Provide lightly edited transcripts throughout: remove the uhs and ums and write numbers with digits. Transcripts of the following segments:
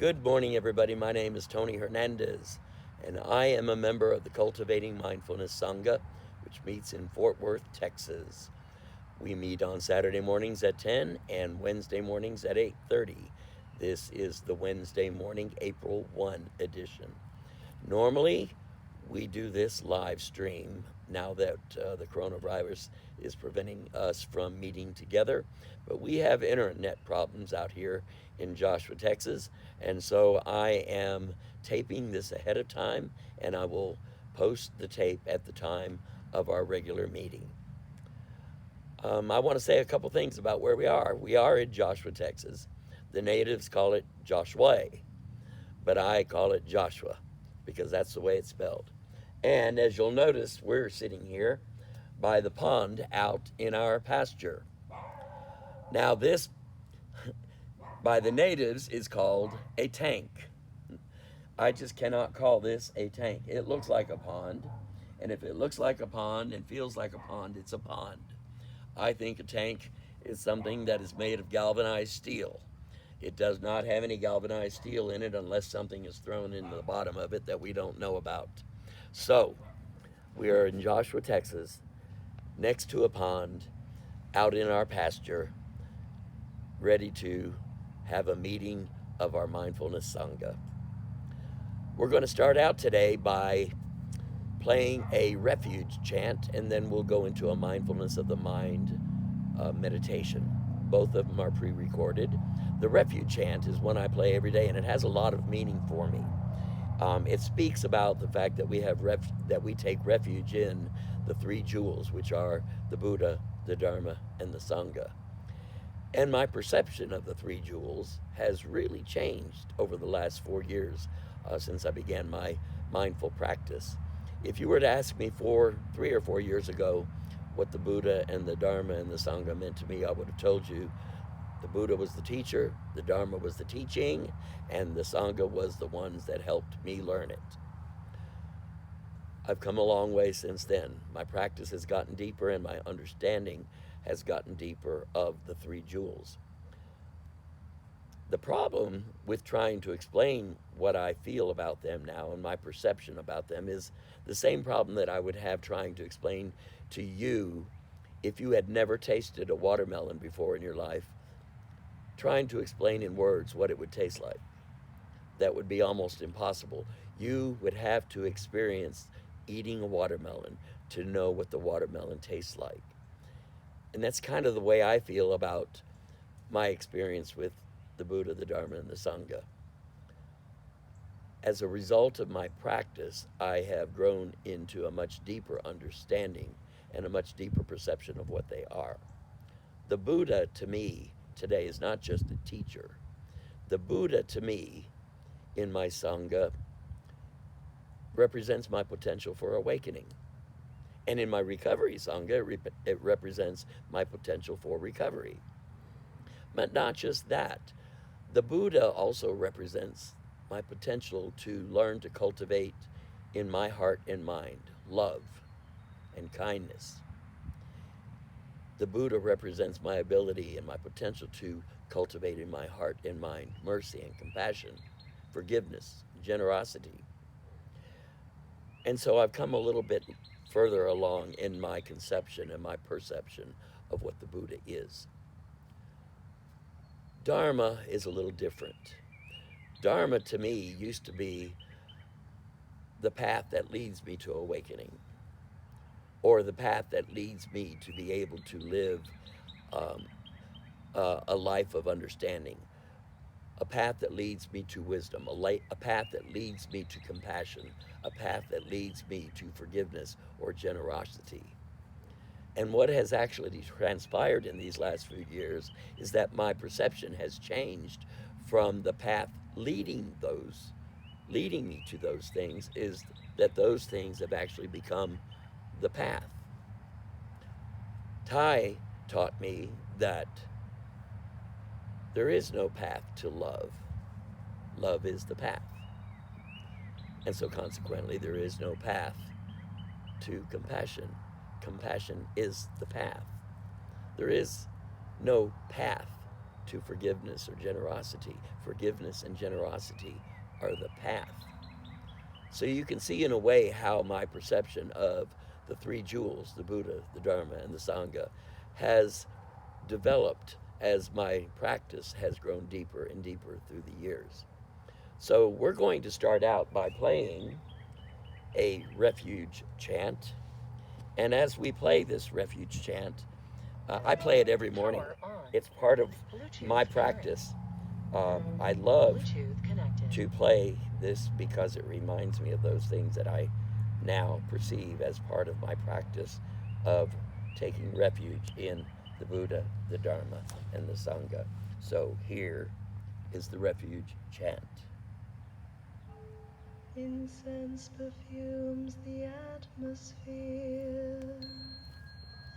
Good morning, everybody. My name is Tony Hernandez, and I am a member of the Cultivating Mindfulness Sangha, which meets in Fort Worth, Texas. We meet on Saturday mornings at 10 and Wednesday mornings at 8:30. This is the Wednesday morning, April 1 edition. Normally, we do this live stream now that the coronavirus is preventing us from meeting together. But we have internet problems out here in Joshua, Texas. And so I am taping this ahead of time, and I will post the tape at the time of our regular meeting. I want to say a couple things about where we are. We are in Joshua, Texas. The natives call it Joshua, but I call it Joshua because that's the way it's spelled. And as you'll notice, we're sitting here by the pond out in our pasture. Now, this, by the natives, is called a tank. I just cannot call this a tank. It looks like a pond, and if it looks like a pond and feels like a pond, it's a pond. I think a tank is something that is made of galvanized steel. It does not have any galvanized steel in it unless something is thrown into the bottom of it that we don't know about. So, we are in Joshua, Texas, next to a pond, out in our pasture, ready to have a meeting of our Mindfulness Sangha. We're going to start out today by playing a Refuge chant, and then we'll go into a mindfulness of the mind meditation. Both of them are pre-recorded. The Refuge chant is one I play every day, and it has a lot of meaning for me. It speaks about the fact that we take refuge in the three jewels, which are the Buddha, the Dharma, and the Sangha. And my perception of the three jewels has really changed over the last 4 years since I began my mindful practice. If you were to ask me 3 or 4 years ago what the Buddha and the Dharma and the Sangha meant to me, I would have told you the Buddha was the teacher, the Dharma was the teaching, and the Sangha was the ones that helped me learn it. I've come a long way since then. My practice has gotten deeper, and my understanding has gotten deeper of the three jewels. The problem with trying to explain what I feel about them now and my perception about them is the same problem that I would have trying to explain to you if you had never tasted a watermelon before in your life, trying to explain in words what it would taste like. That would be almost impossible. You would have to experience eating a watermelon to know what the watermelon tastes like. And that's kind of the way I feel about my experience with the Buddha, the Dharma, and the Sangha. As a result of my practice, I have grown into a much deeper understanding and a much deeper perception of what they are. The Buddha, to me, today is not just a teacher. The Buddha, to me, in my Sangha, represents my potential for awakening. And in my recovery Sangha, it represents my potential for recovery. But not just that. The Buddha also represents my potential to learn to cultivate in my heart and mind love and kindness. The Buddha represents my ability and my potential to cultivate in my heart and mind mercy and compassion, forgiveness, generosity. And so I've come a little bit further along in my conception and my perception of what the Buddha is. Dharma is a little different. Dharma to me used to be the path that leads me to awakening, or the path that leads me to be able to live a life of understanding, a path that leads me to wisdom, a path that leads me to compassion, a path that leads me to forgiveness or generosity. And what has actually transpired in these last few years is that my perception has changed from the path leading me to those things, is that those things have actually become the path. Thai taught me that there is no path to love. Love is the path. And so consequently, there is no path to compassion. Compassion is the path. There is no path to forgiveness or generosity. Forgiveness and generosity are the path. So you can see in a way how my perception of the three jewels, the Buddha, the Dharma, and the Sangha, has developed as my practice has grown deeper and deeper through the years. So we're going to start out by playing a Refuge chant. And as we play this Refuge chant, I play it every morning. It's part of my practice. I love to play this because it reminds me of those things that I now perceive as part of my practice of taking refuge in the Buddha, the Dharma, and the Sangha. So here is the Refuge chant. Incense perfumes the atmosphere,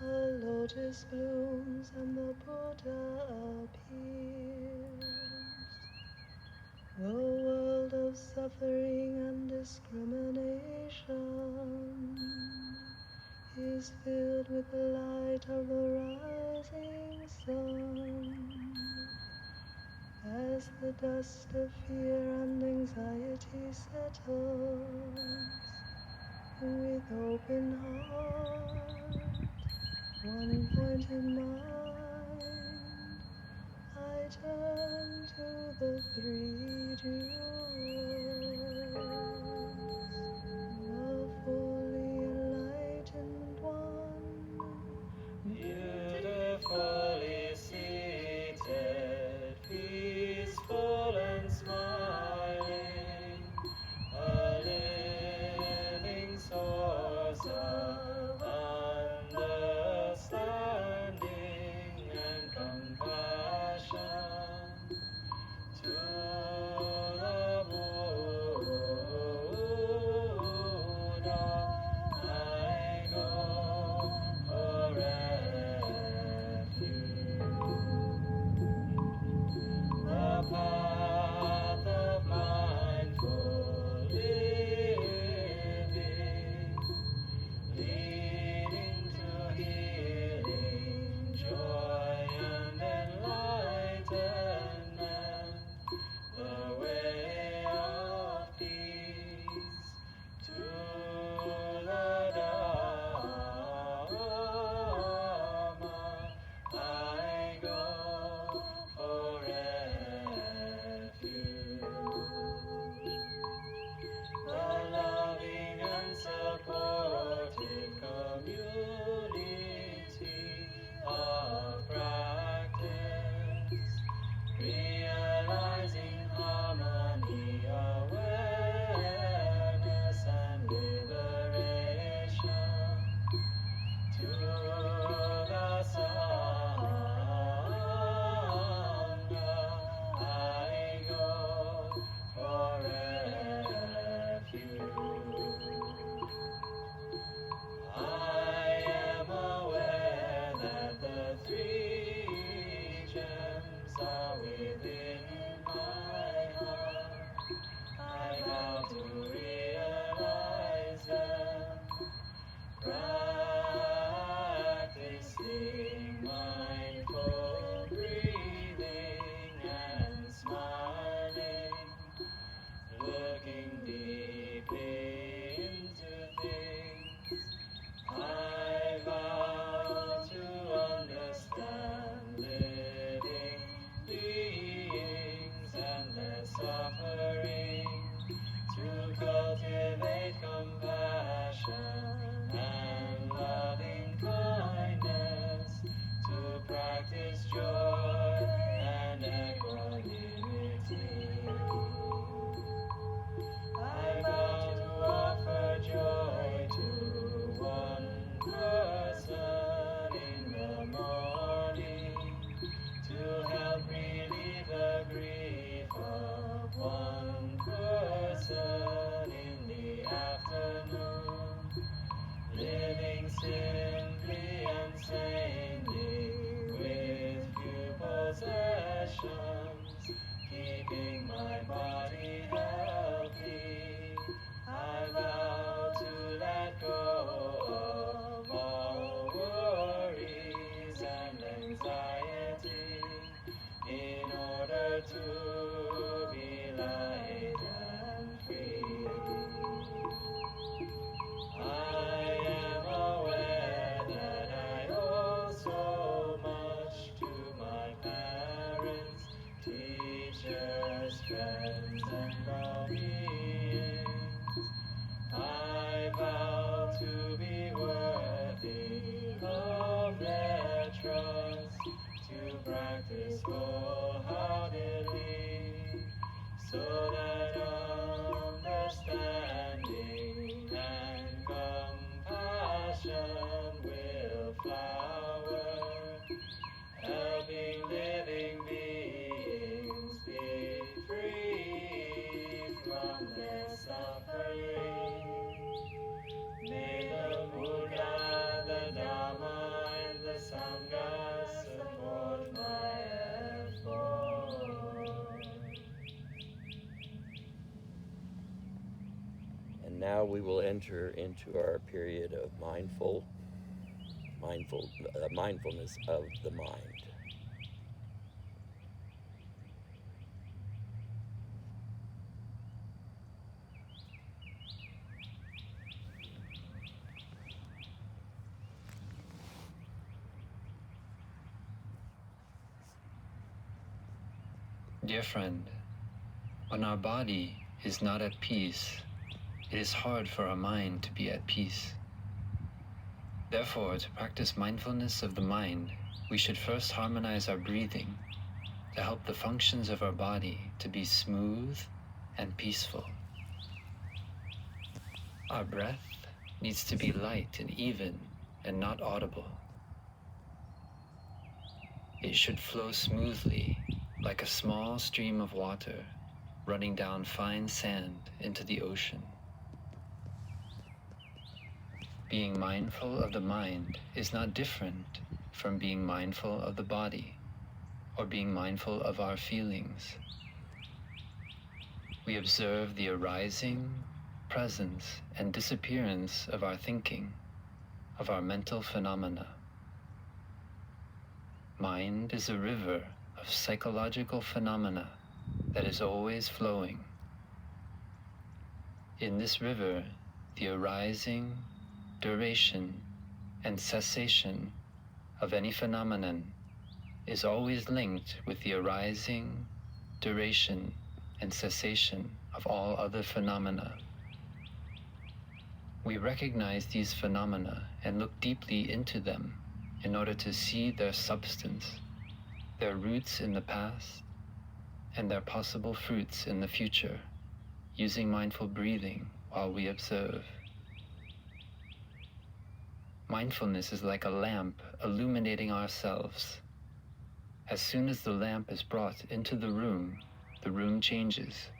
a lotus blooms and the Buddha appears. The world of suffering and discrimination is filled with the light of the rising sun. As the dust of fear and anxiety settles, with open heart, one point in mind, I turn to the three jewels, the fully enlightened one, beautifully seated, peaceful and smiling, a living source of understanding and compassion. To the Buddha I go for refuge. The path of mindful living, leading to healing, joy and enlightenment, the way of peace, to the Dharma I go for refuge. The loving and supportive community of practice, realizing harmony, awareness and liberation. To the Sangha I go for refuge. I am aware that the three gems are within my heart. I vow to realize them, practicing mindful breathing and smiling, looking deeply into things. I vow to understand living beings and their suffering, to cultivate compassion and loving kindness, to practice joy and equanimity. I vow to offer joy to one person in the morning, to help relieve the grief of one person in the afternoon, living simply and sanely with few possessions, keeping my body healthy. I vow to let go of all worries and anxiety, teachers, friends, and well-beings. I vow to be worthy of their trust, to practice wholeheartedly, so that understanding and compassion will flower, helping living beings be free from their suffering. May the Buddha, the Dharma, and the Sangha support my effort. And now we will enter into our period of mindfulness of the mind. Dear friend, when our body is not at peace, it is hard for our mind to be at peace. Therefore, to practice mindfulness of the mind, we should first harmonize our breathing to help the functions of our body to be smooth and peaceful. Our breath needs to be light and even and not audible. It should flow smoothly, like a small stream of water running down fine sand into the ocean. Being mindful of the mind is not different from being mindful of the body or being mindful of our feelings. We observe the arising, presence, and disappearance of our thinking, of our mental phenomena. Mind is a river of psychological phenomena that is always flowing. In this river, the arising, duration, and cessation of any phenomenon is always linked with the arising, duration, and cessation of all other phenomena. We recognize these phenomena and look deeply into them in order to see their substance, their roots in the past, and their possible fruits in the future, using mindful breathing while we observe. Mindfulness is like a lamp illuminating ourselves. As soon as the lamp is brought into the room changes.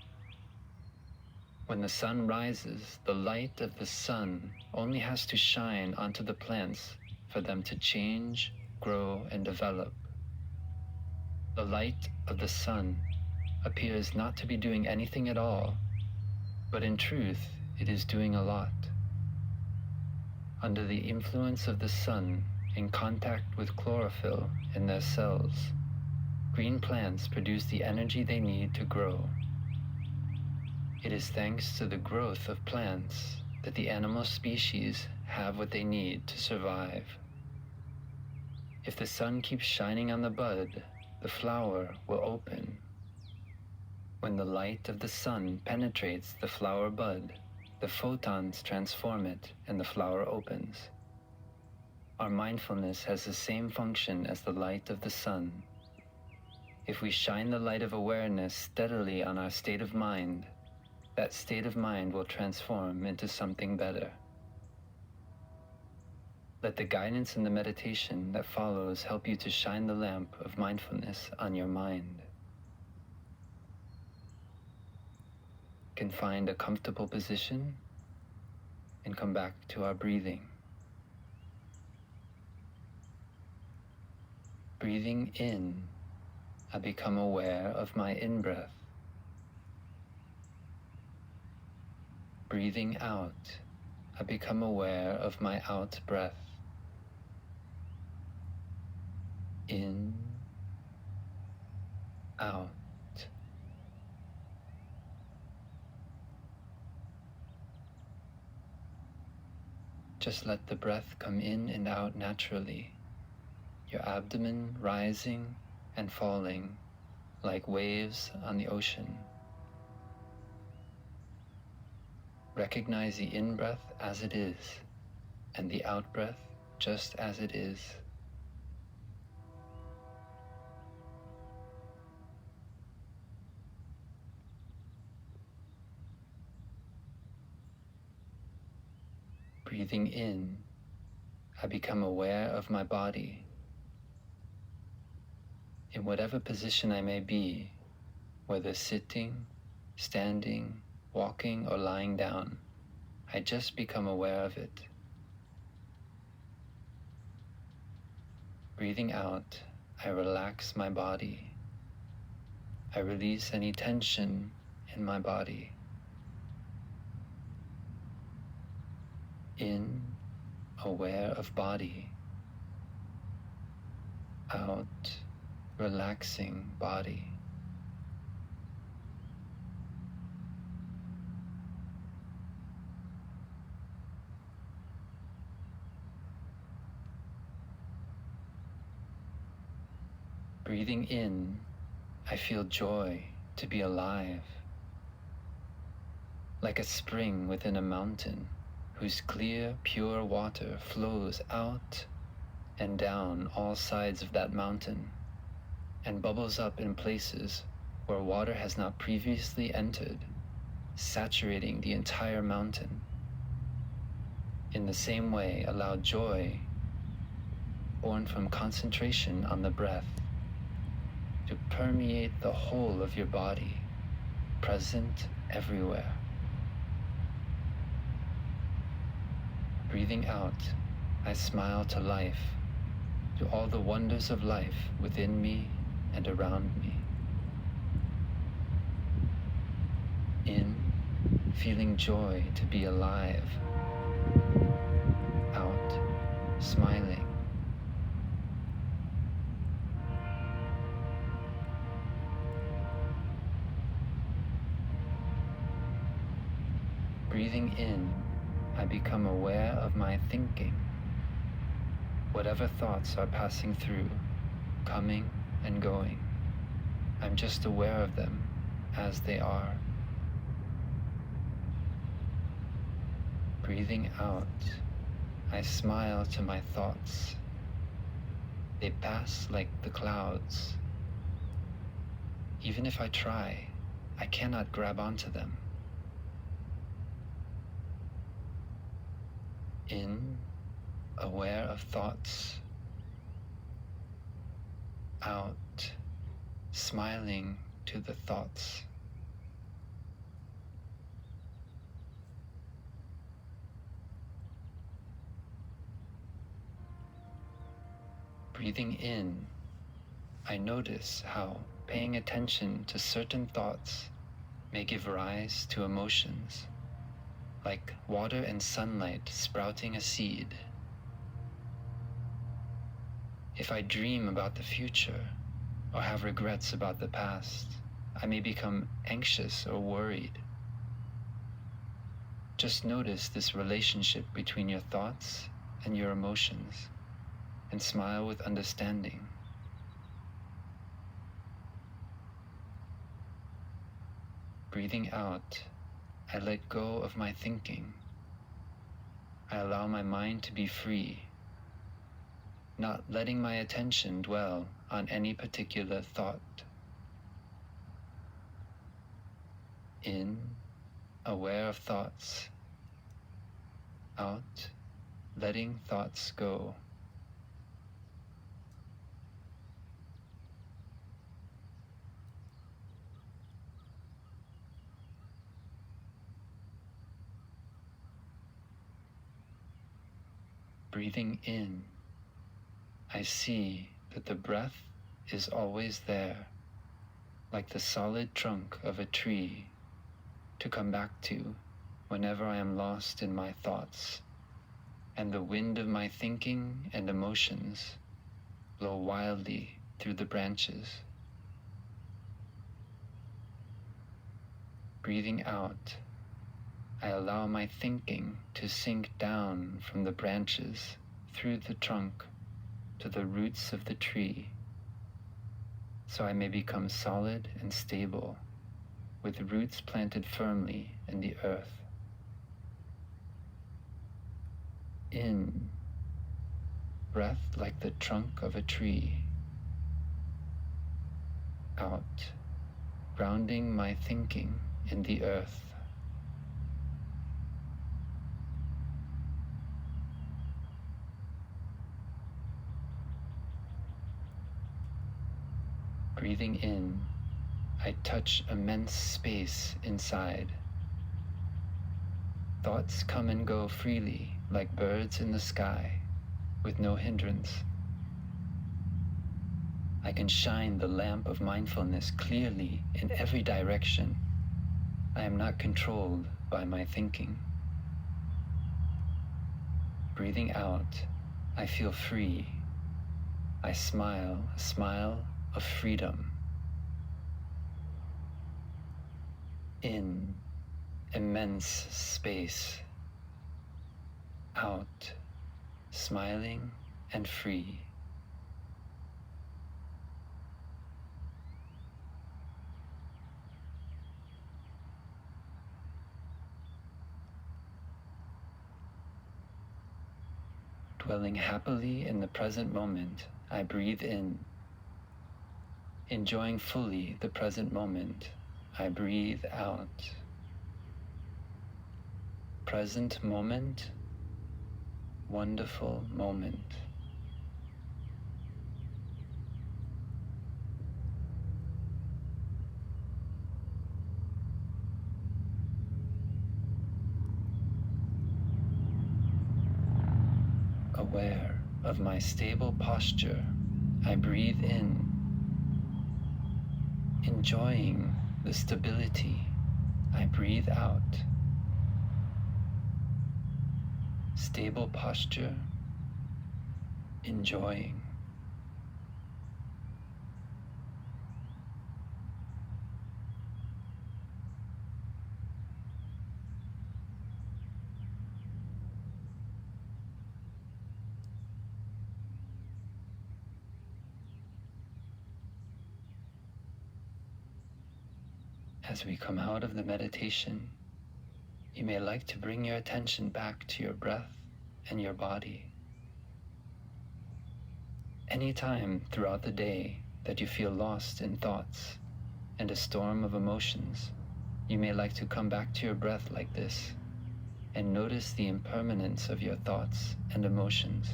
When the sun rises, the light of the sun only has to shine onto the plants for them to change, grow, and develop. The light of the sun appears not to be doing anything at all, but in truth, it is doing a lot. Under the influence of the sun, in contact with chlorophyll in their cells, green plants produce the energy they need to grow. It is thanks to the growth of plants that the animal species have what they need to survive. If the sun keeps shining on the bud, the flower will open. When the light of the sun penetrates the flower bud, the photons transform it and the flower opens. Our mindfulness has the same function as the light of the sun. If we shine the light of awareness steadily on our state of mind, that state of mind will transform into something better. Let the guidance in the meditation that follows help you to shine the lamp of mindfulness on your mind. You can find a comfortable position and come back to our breathing. Breathing in, I become aware of my in-breath. Breathing out, I become aware of my out-breath. In, out. Just let the breath come in and out naturally, your abdomen rising and falling like waves on the ocean. Recognize the in-breath as it is, and the out-breath just as it is. Breathing in, I become aware of my body. In whatever position I may be, whether sitting, standing, walking, or lying down, I just become aware of it. Breathing out, I relax my body. I release any tension in my body. In, aware of body. Out, relaxing body. Breathing in, I feel joy to be alive, like a spring within a mountain whose clear, pure water flows out and down all sides of that mountain and bubbles up in places where water has not previously entered, saturating the entire mountain. In the same way, allow joy, born from concentration on the breath, to permeate the whole of your body, present everywhere. Breathing out, I smile to life, to all the wonders of life within me and around me. In, feeling joy to be alive. Out, smiling. Breathing in, I become aware of my thinking. Whatever thoughts are passing through, coming and going, I'm just aware of them as they are. Breathing out, I smile to my thoughts. They pass like the clouds. Even if I try, I cannot grab onto them. In, aware of thoughts. Out, smiling to the thoughts. Breathing in, I notice how paying attention to certain thoughts may give rise to emotions, like water and sunlight sprouting a seed. If I dream about the future or have regrets about the past, I may become anxious or worried. Just notice this relationship between your thoughts and your emotions, and smile with understanding. Breathing out, I let go of my thinking. I allow my mind to be free, not letting my attention dwell on any particular thought. In, aware of thoughts. Out, letting thoughts go. Breathing in, I see that the breath is always there, like the solid trunk of a tree, to come back to whenever I am lost in my thoughts, and the wind of my thinking and emotions blow wildly through the branches. Breathing out, I allow my thinking to sink down from the branches through the trunk to the roots of the tree. so I may become solid and stable, with roots planted firmly in the earth. In, breath like the trunk of a tree. Out, grounding my thinking in the earth. Breathing in, I touch immense space inside. Thoughts come and go freely like birds in the sky, with no hindrance. I can shine the lamp of mindfulness clearly in every direction. I am not controlled by my thinking. Breathing out, I feel free. I smile a smile of freedom. In, immense space. Out, smiling and free. Dwelling happily in the present moment, I breathe in. Enjoying fully the present moment, I breathe out. Present moment, wonderful moment. Aware of my stable posture, I breathe in. Enjoying the stability, I breathe out. Stable posture, enjoying. As we come out of the meditation, you may like to bring your attention back to your breath and your body. Any time throughout the day that you feel lost in thoughts and a storm of emotions, you may like to come back to your breath like this and notice the impermanence of your thoughts and emotions.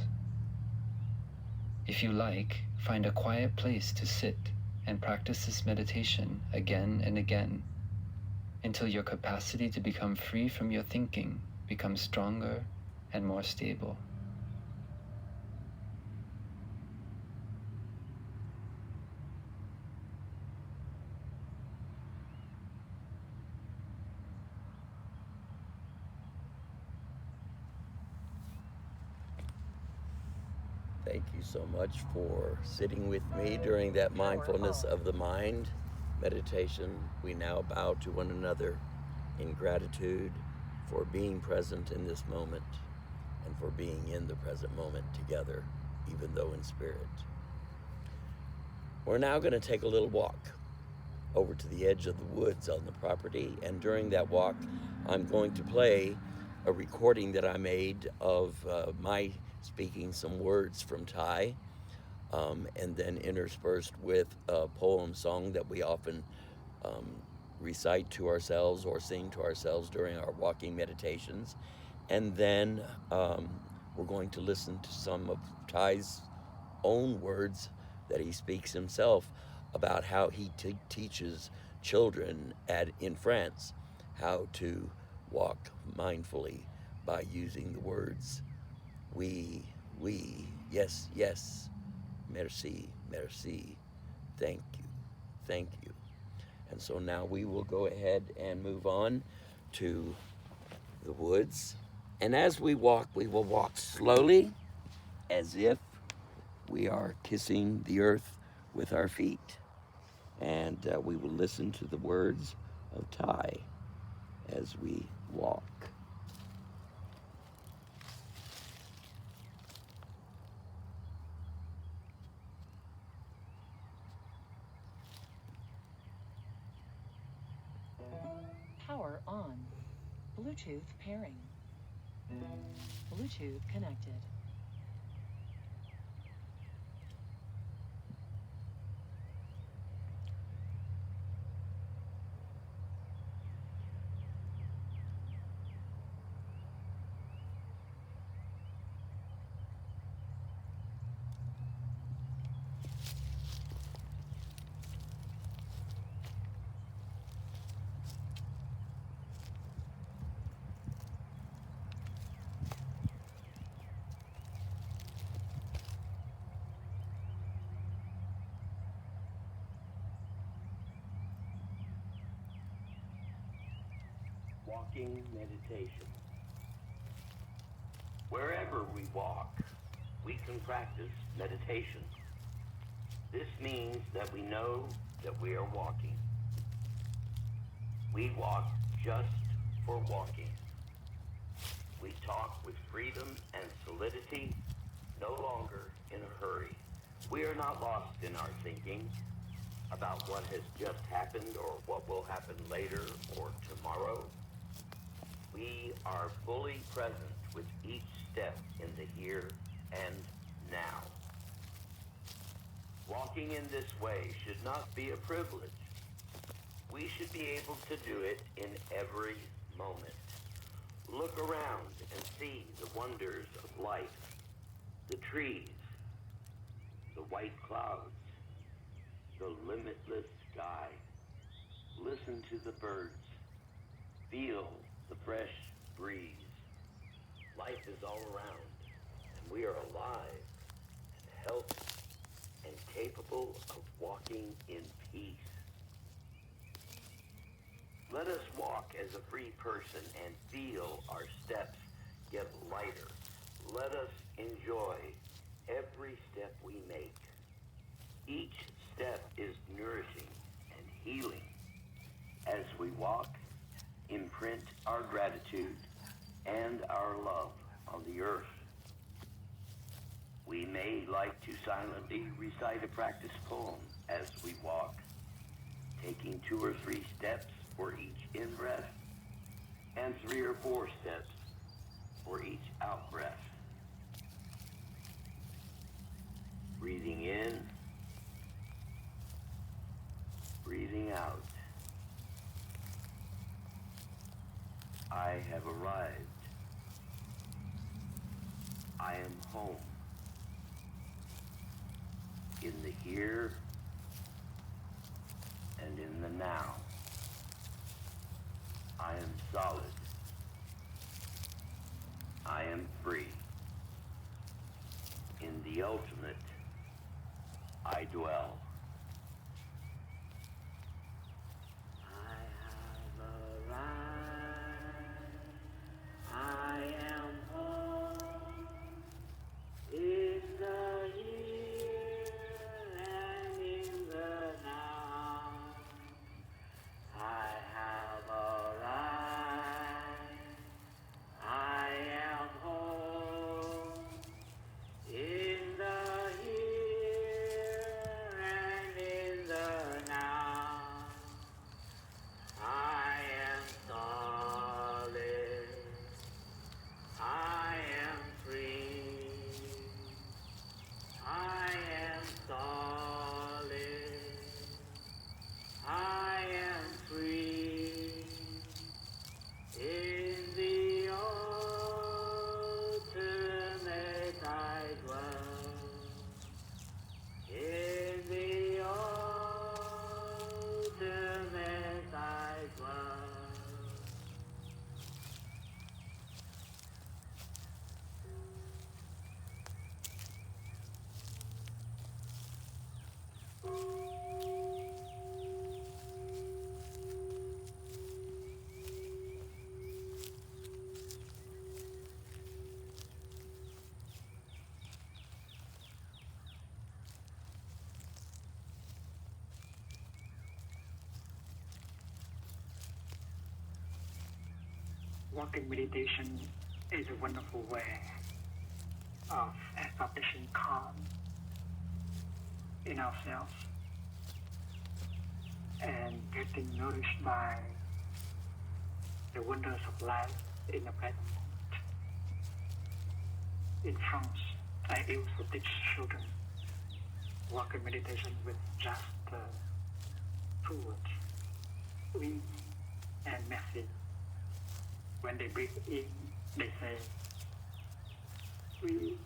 If you like, find a quiet place to sit and practice this meditation again and again until your capacity to become free from your thinking becomes stronger and more stable. Thank you so much for sitting with me during that mindfulness of the mind meditation. We now bow to one another in gratitude for being present in this moment and for being in the present moment together, even though in spirit. We're now going to take a little walk over to the edge of the woods on the property, and during that walk, I'm going to play a recording that I made of my speaking some words from Thai, and then interspersed with a poem song that we often recite to ourselves or sing to ourselves during our walking meditations. And then we're going to listen to some of Thai's own words that he speaks himself about how he teaches children in France how to walk mindfully by using the words oui, yes, yes, merci, merci, thank you, thank you. And so now we will go ahead and move on to the woods. And as we walk, we will walk slowly as if we are kissing the earth with our feet. And we will listen to the words of Thai as we walk. Bluetooth pairing. Bluetooth connected. Walking meditation. Wherever we walk, we can practice meditation. This means that we know that we are walking. We walk just for walking. We talk with freedom and solidity, no longer in a hurry. We are not lost in our thinking about what has just happened or what will happen later or tomorrow. We are fully present with each step in the here and now. Walking in this way should not be a privilege. We should be able to do it in every moment. Look around and see the wonders of life, the trees, the white clouds, the limitless sky. Listen to the birds. Feel the fresh breeze. Life is all around, and we are alive and healthy and capable of walking in peace. Let us walk as a free person and feel our steps get lighter. Let us enjoy every step we make. Each step is nourishing and healing. As we walk, imprint our gratitude and our love on the earth. We may like to silently recite a practice poem as we walk, taking 2 or 3 steps for each in-breath and 3 or 4 steps for each out-breath. Breathing in, breathing out. I have arrived. I am home. In the here and in the now. I am solid. I am free. In the ultimate, I dwell. I have arrived. I am home. In the here and in the now. I have arrived. I am home. In the here and in the now. I am solid. I am free. I am solid. I am free. In the ultimate I dwell. In the ultimate I dwell. Walking meditation is a wonderful way of establishing calm in ourselves and getting nourished by the wonders of life in the present moment. In France, I used to teach children walking meditation with just two words, oui and merci. When they breathe in, they say, oui,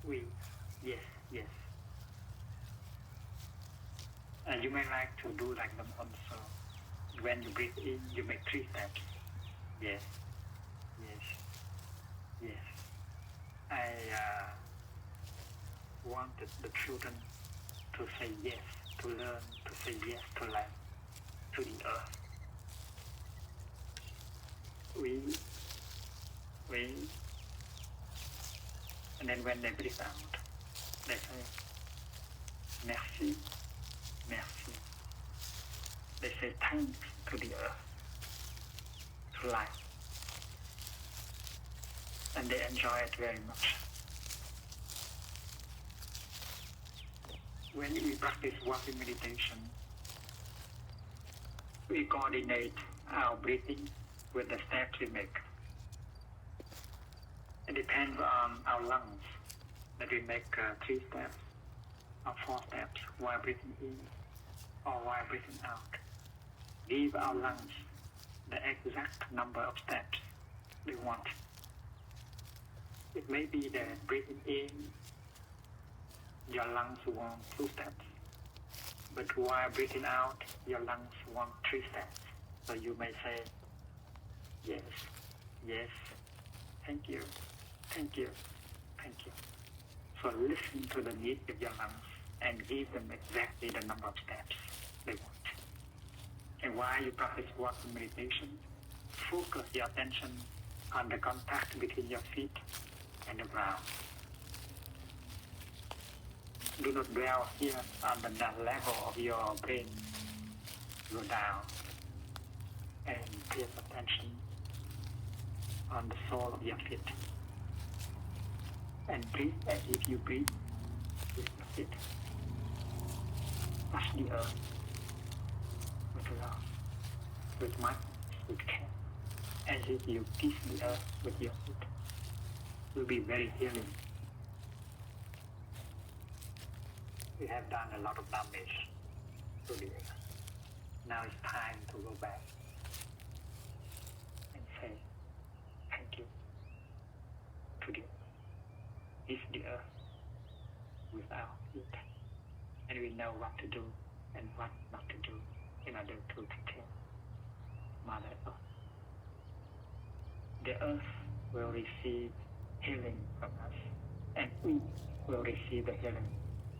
oui, yes, yes. And you may like to do like them also. When you breathe in, you make 3 steps. Yes, yes, yes. I wanted the children to say yes, to learn to say yes to life, to the earth. We, and then when they breathe out, they say, merci, merci. They say thanks to the earth, to life. And they enjoy it very much. When we practice walking meditation, we coordinate our breathing with the steps we make. It depends on our lungs, that we make 3 steps or 4 steps while breathing in or while breathing out. Give our lungs the exact number of steps we want. It may be that breathing in, your lungs want 2 steps, but while breathing out, your lungs want 3 steps. So you may say, yes, yes, thank you, thank you, thank you. So listen to the need of your lungs and give them exactly the number of steps they want. And while you practice walking meditation, focus your attention on the contact between your feet and the ground. Do not dwell here on the level of your brain. Go down and pay attention on the sole of your feet. And breathe as if you breathe with your feet. Touch the earth with love, with mindfulness, with care, as if you kiss the earth with your feet. It will be very healing. We have done a lot of damage to the earth. Now it's time to go back and say thank you to the earth. It's the earth with our feet, and we know what to do and what not to do in order to take care of Mother Earth. The earth will receive healing from us, and we will receive the healing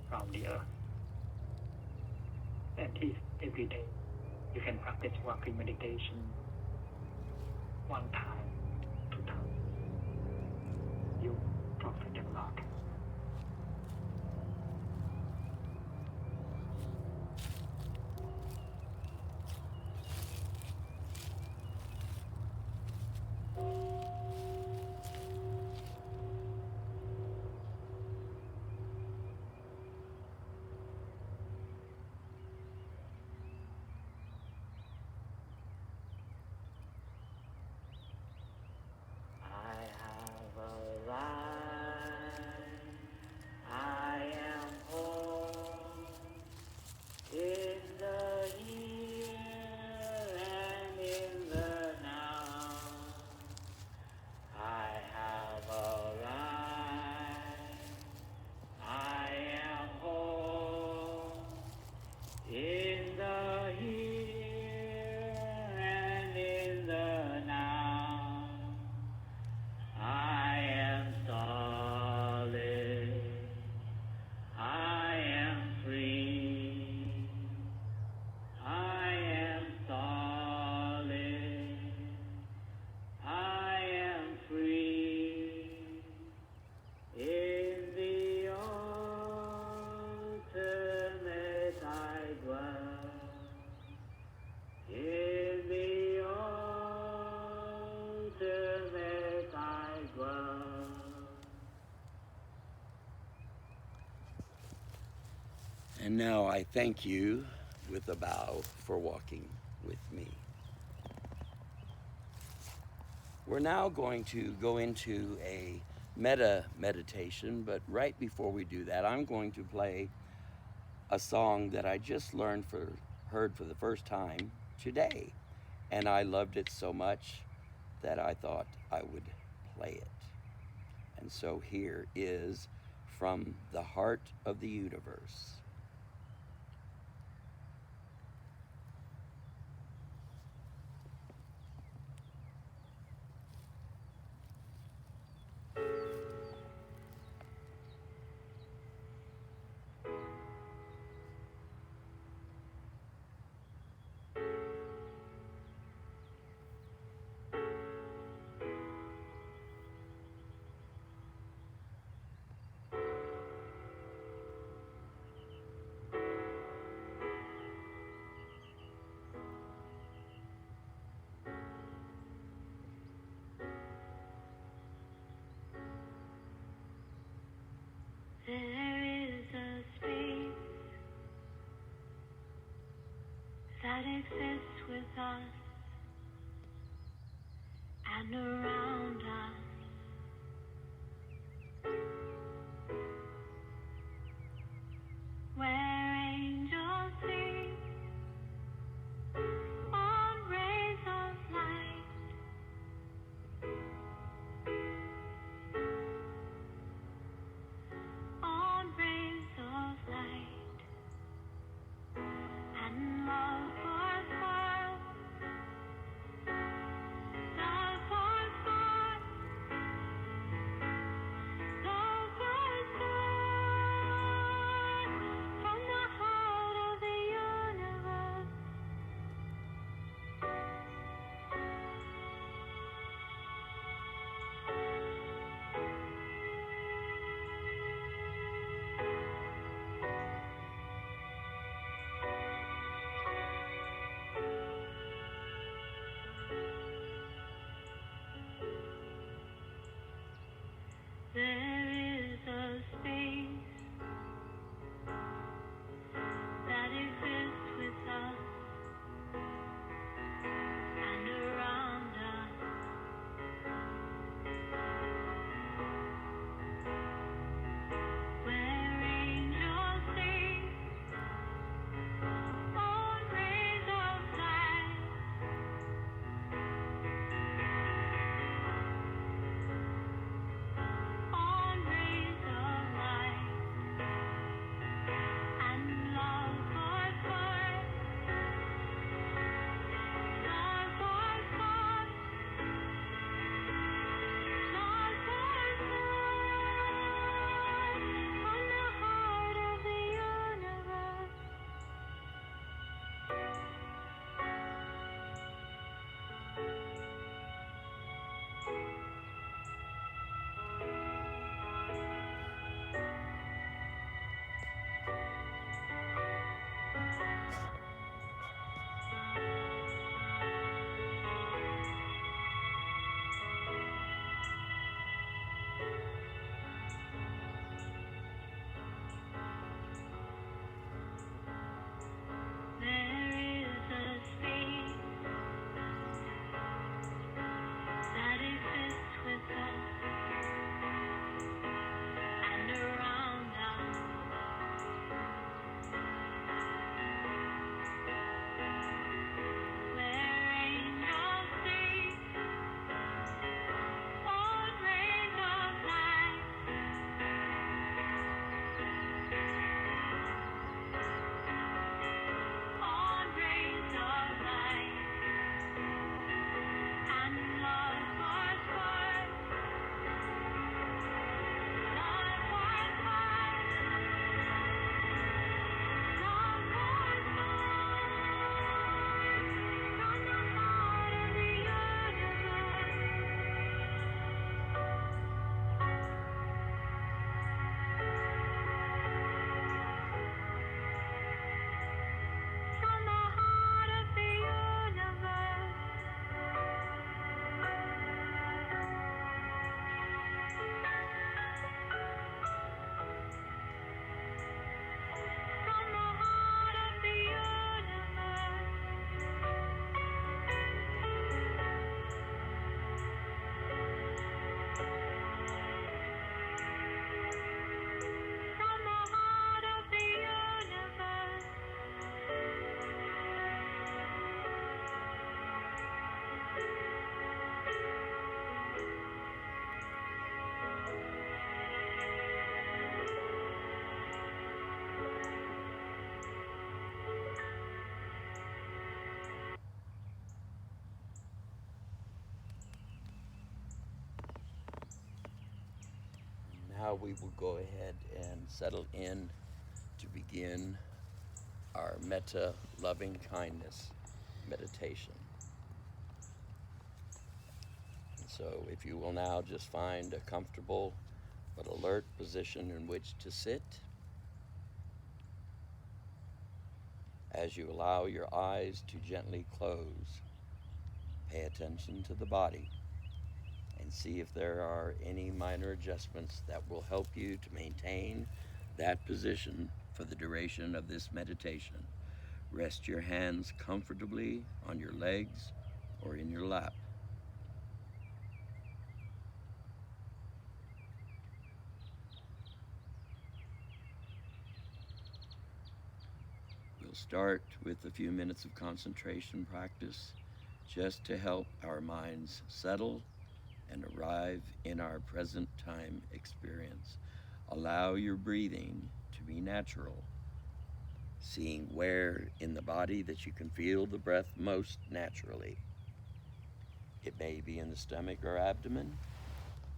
from the earth. And if every day you can practice walking meditation 1 time, 2 times, you profit a lot. And now I thank you with a bow for walking with me. We're now going to go into a metta meditation, but right before we do that, I'm going to play a song that I just heard for the first time today. And I loved it so much that I thought I would play it. And so here is From the Heart of the Universe. There is a space that exists with us and around us, where angels sing on rays of light. On rays of light, and love pours forth, love pours forth. now we will go ahead and settle in to begin our Metta Lovingkindness meditation. And so if you will now just find a comfortable but alert position in which to sit, as you allow your eyes to gently close, pay attention to the body and see if there are any minor adjustments that will help you to maintain that position for the duration of this meditation. Rest your hands comfortably on your legs or in your lap. We'll start with a few minutes of concentration practice just to help our minds settle and arrive in our present time experience. Allow your breathing to be natural, seeing where in the body that you can feel the breath most naturally. It may be in the stomach or abdomen,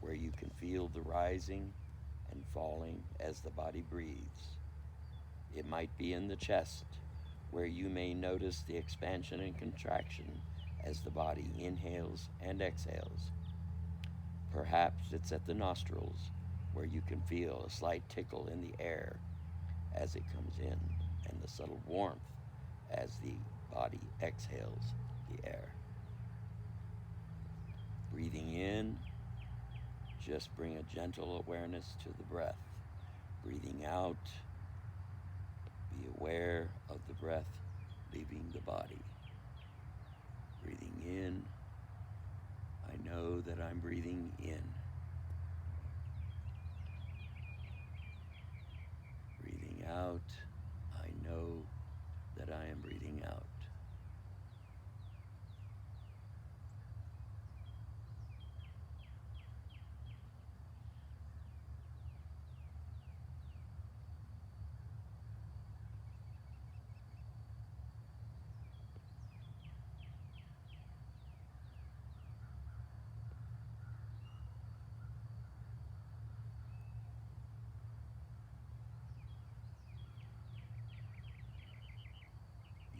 where you can feel the rising and falling as the body breathes. It might be in the chest, where you may notice the expansion and contraction as the body inhales and exhales. Perhaps it's at the nostrils, where you can feel a slight tickle in the air as it comes in, and the subtle warmth as the body exhales the air. Breathing in, just bring a gentle awareness to the breath. Breathing out, be aware of the breath leaving the body. Breathing in, I know that I'm breathing in. Breathing out, I know that I am breathing out.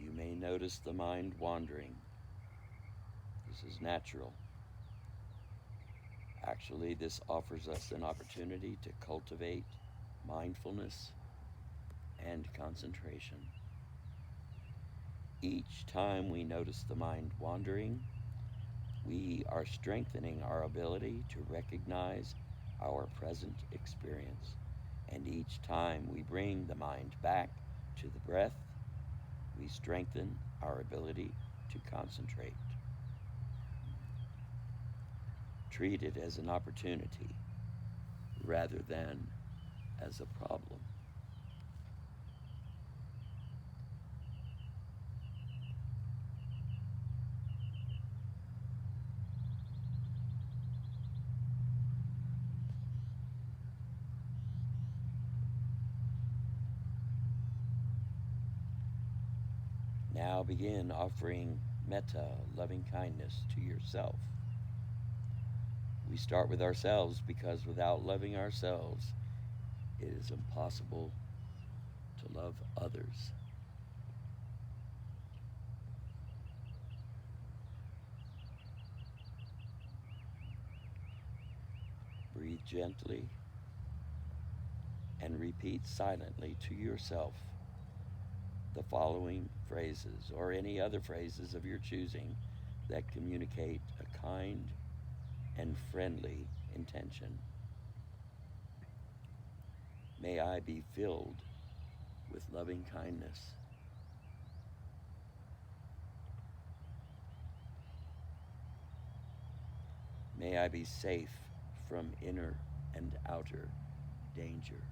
You may notice the mind wandering. This is natural. Actually, this offers us an opportunity to cultivate mindfulness and concentration. Each time we notice the mind wandering, we are strengthening our ability to recognize our present experience. And each time we bring the mind back to the breath, we strengthen our ability to concentrate. Treat it as an opportunity rather than as a problem. Now begin offering metta, loving kindness, to yourself. We start with ourselves because without loving ourselves, it is impossible to love others. Breathe gently and repeat silently to yourself the following phrases or any other phrases of your choosing that communicate a kind and friendly intention. May I be filled with loving kindness. May I be safe from inner and outer danger.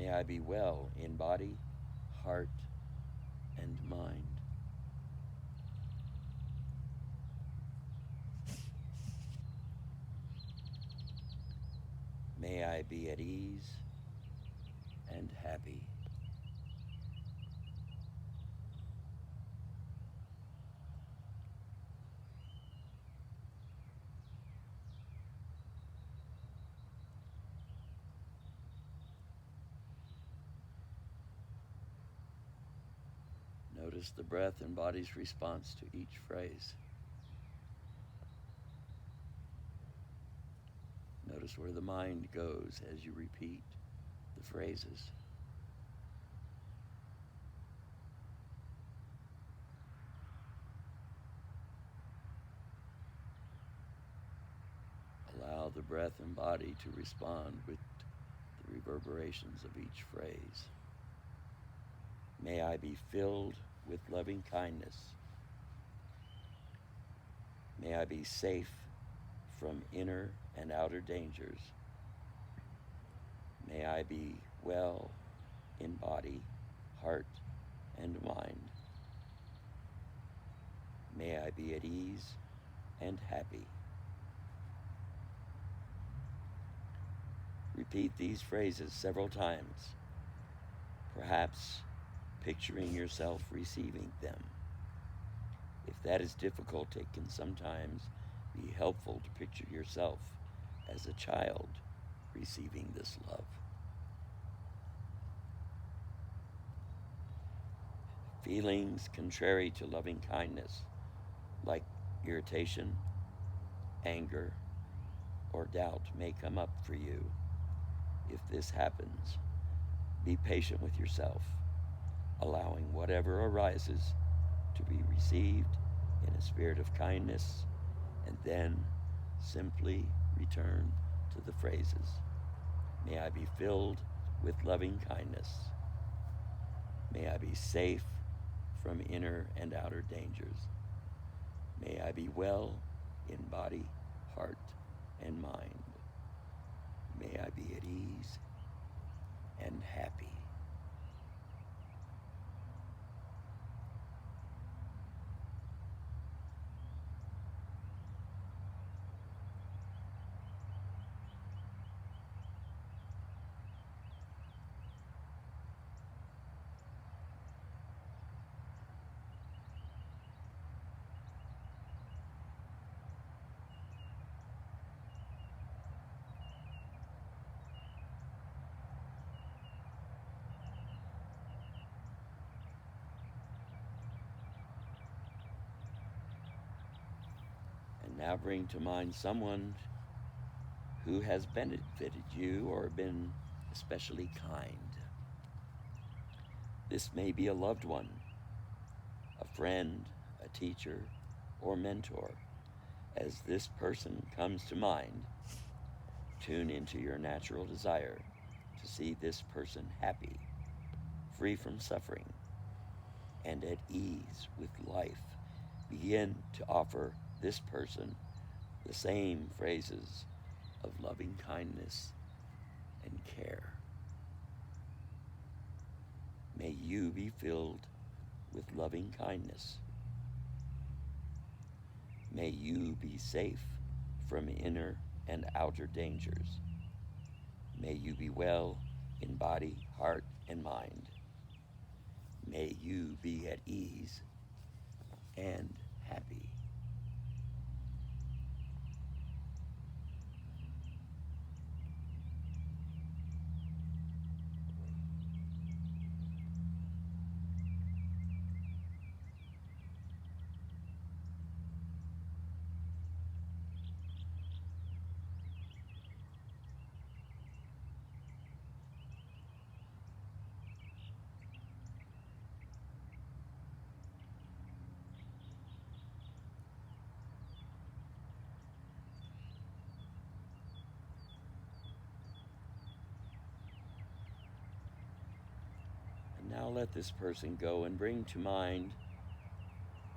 May I be well in body, heart, and mind. May I be at ease and happy. Notice the breath and body's response to each phrase. Notice where the mind goes as you repeat the phrases. Allow the breath and body to respond with the reverberations of each phrase. May I be filled with loving kindness. May I be safe from inner and outer dangers. May I be well in body, heart, and mind. May I be at ease and happy. Repeat these phrases several times, perhaps picturing yourself receiving them. If that is difficult, it can sometimes be helpful to picture yourself as a child receiving this love. Feelings contrary to loving kindness, like irritation, anger, or doubt, may come up for you. If this happens, be patient with yourself, allowing whatever arises to be received in a spirit of kindness, and then simply return to the phrases. May I be filled with loving kindness. May I be safe from inner and outer dangers. May I be well in body, heart, and mind. May I be at ease and happy. And now bring to mind someone who has benefited you or been especially kind. This may be a loved one, a friend, a teacher, or mentor. As this person comes to mind, tune into your natural desire to see this person happy, free from suffering, and at ease with life. Begin to offer this person the same phrases of loving kindness and care. May you be filled with loving kindness. May you be safe from inner and outer dangers. May you be well in body, heart, and mind. May you be at ease and happy. And now let this person go and bring to mind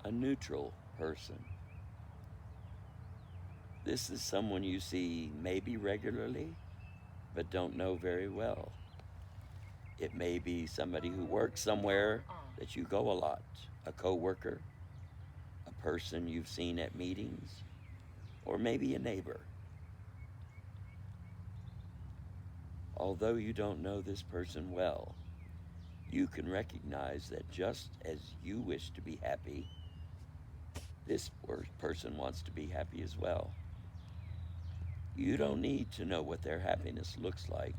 a neutral person. This is someone you see maybe regularly, but don't know very well. It may be somebody who works somewhere that you go a lot, a coworker, a person you've seen at meetings, or maybe a neighbor. Although you don't know this person well, you can recognize that just as you wish to be happy, this person wants to be happy as well. You don't need to know what their happiness looks like.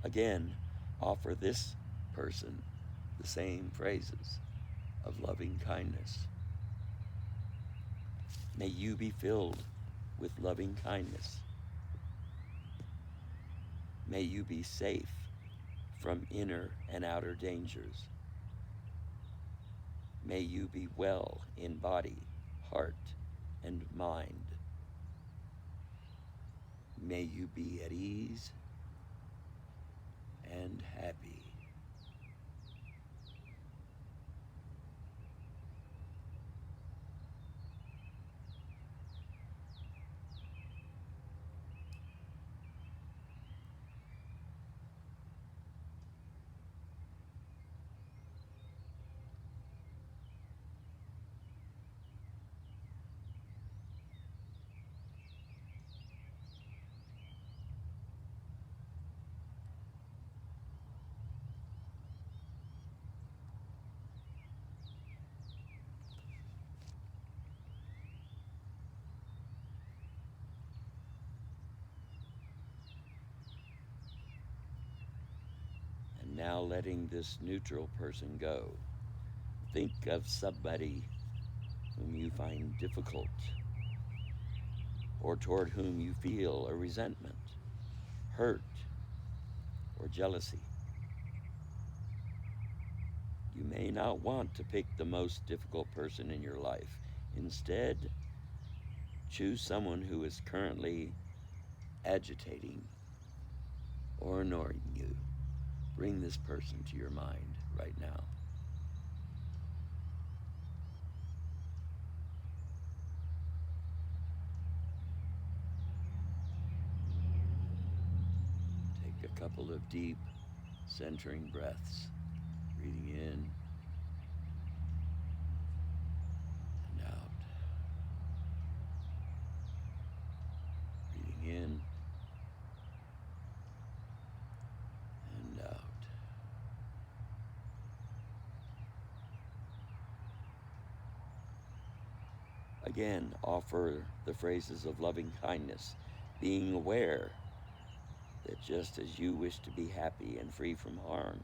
Again, offer this person the same phrases. of loving kindness. May you be filled with loving kindness. May you be safe from inner and outer dangers. May you be well in body, heart, and mind. May you be at ease and happy. And now letting this neutral person go. Think of somebody whom you find difficult or toward whom you feel a resentment, hurt, or jealousy. You may not want to pick the most difficult person in your life. Instead, choose someone who is currently agitating or annoying you. Bring this person to your mind right now. Take a couple of deep, centering breaths, breathing in and out. Breathing in and out. Again, offer the phrases of loving kindness, being aware that just as you wish to be happy and free from harm,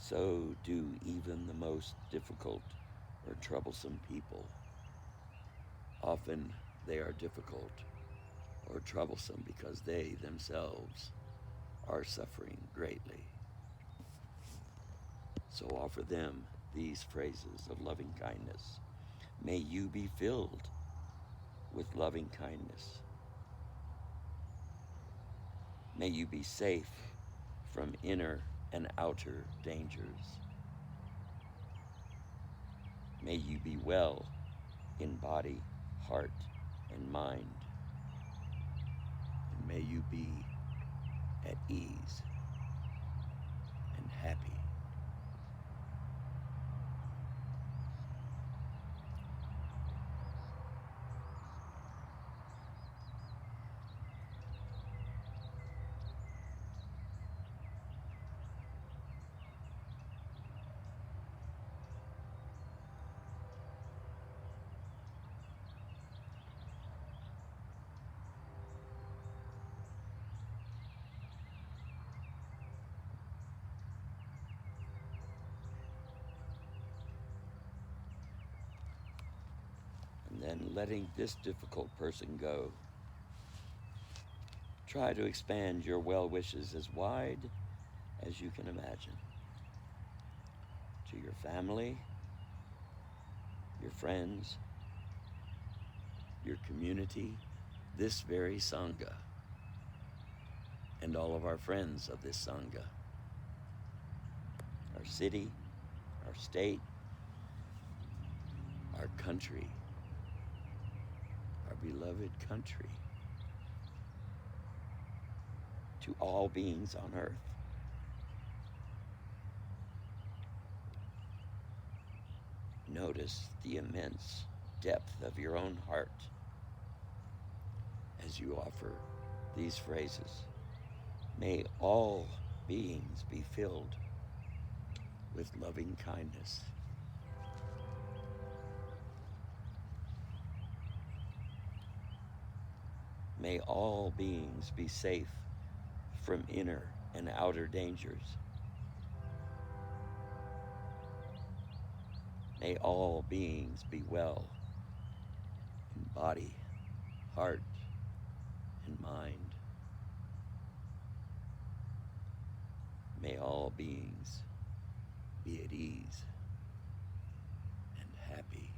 so do even the most difficult or troublesome people. Often they are difficult or troublesome because they themselves are suffering greatly. So offer them these phrases of loving kindness. May you be filled with loving kindness. May you be safe from inner and outer dangers. May you be well in body, heart, and mind. And may you be at ease and happy. And then letting this difficult person go. Try to expand your well wishes as wide as you can imagine. To your family, your friends, your community, this very Sangha, and all of our friends of this Sangha, our city, our state, our country, our beloved country, to all beings on earth. Notice the immense depth of your own heart as you offer these phrases. May all beings be filled with loving kindness. May all beings be safe from inner and outer dangers. May all beings be well in body, heart, and mind. May all beings be at ease and happy.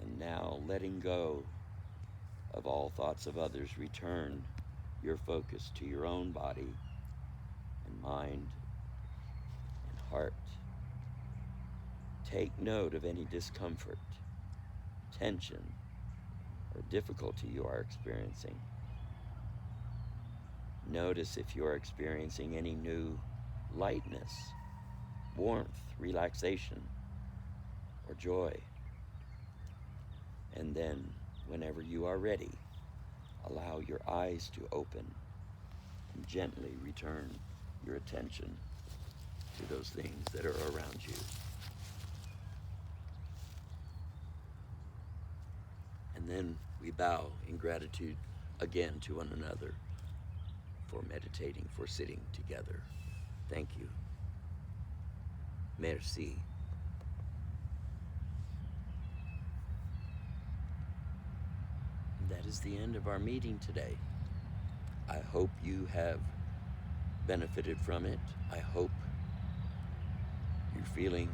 And now, letting go of all thoughts of others, return your focus to your own body and mind and heart. Take note of any discomfort, tension, or difficulty you are experiencing. Notice if you are experiencing any new lightness, warmth, relaxation, or joy. And then, whenever you are ready, allow your eyes to open and gently return your attention to those things that are around you. And then we bow in gratitude again to one another for meditating, for sitting together. Thank you. Merci. That is the end of our meeting today. I hope you have benefited from it. I hope you're feeling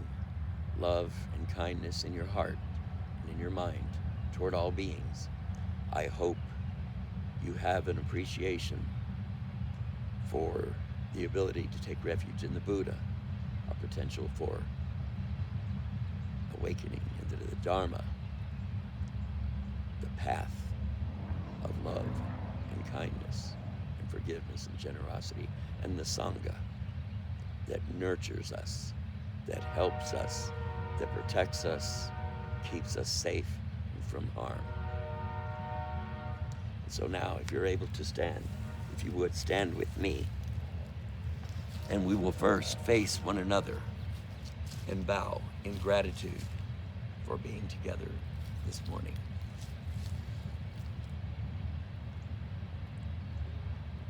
love and kindness in your heart and in your mind toward all beings. I hope you have an appreciation for the ability to take refuge in the Buddha, our potential for awakening into the Dharma, the path of love and kindness and forgiveness and generosity, and the Sangha that nurtures us, that helps us, that protects us, keeps us safe and from harm. And so now, if you're able to stand, if you would stand with me, and we will first face one another and bow in gratitude for being together this morning.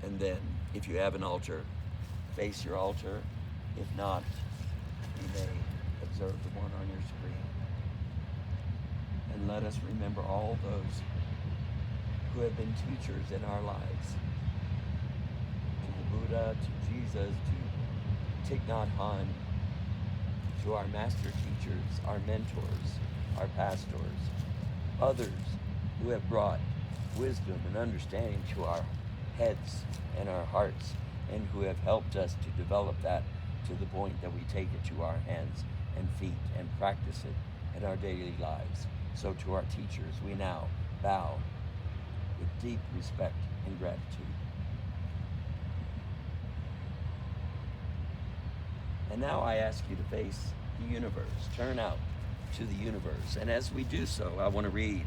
And then, if you have an altar, face your altar. If not, you may observe the one on your screen. And let us remember all those who have been teachers in our lives. To the Buddha, to Jesus, to Thich Nhat Hanh, to our master teachers, our mentors, our pastors, others who have brought wisdom and understanding to our heads and our hearts, and who have helped us to develop that to the point that we take it to our hands and feet and practice it in our daily lives. So to our teachers, we now bow with deep respect and gratitude. And now I ask you to face the universe, turn out to the universe. And as we do so, I want to read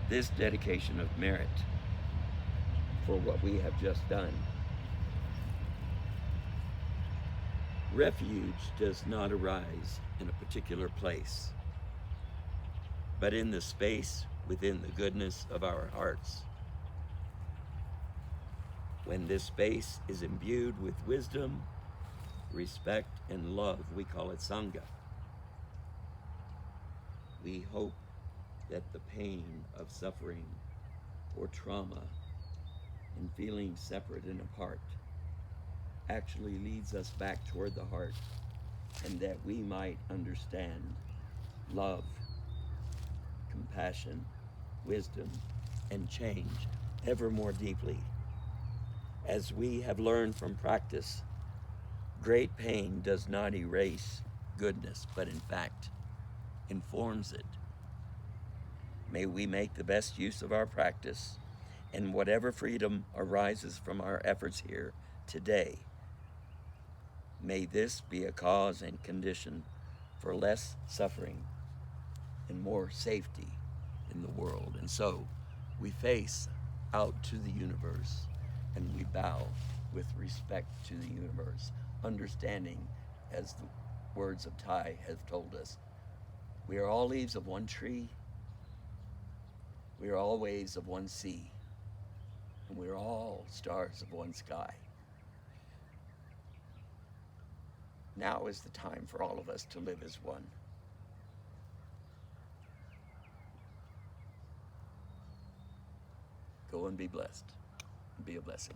this dedication of merit for what we have just done. Refuge does not arise in a particular place, but in the space within the goodness of our hearts. When this space is imbued with wisdom, respect, and love, we call it Sangha. We hope that the pain of suffering or trauma and feeling separate and apart actually leads us back toward the heart, and that we might understand love, compassion, wisdom, and change ever more deeply. As we have learned from practice, great pain does not erase goodness, but in fact informs it. May we make the best use of our practice, and whatever freedom arises from our efforts here today. May this be a cause and condition for less suffering and more safety in the world. And so we face out to the universe and we bow with respect to the universe, understanding, as the words of Thai have told us, we are all leaves of one tree, we are all waves of one sea, and we are all stars of one sky. Now is the time for all of us to live as one. Go and be blessed, and be a blessing.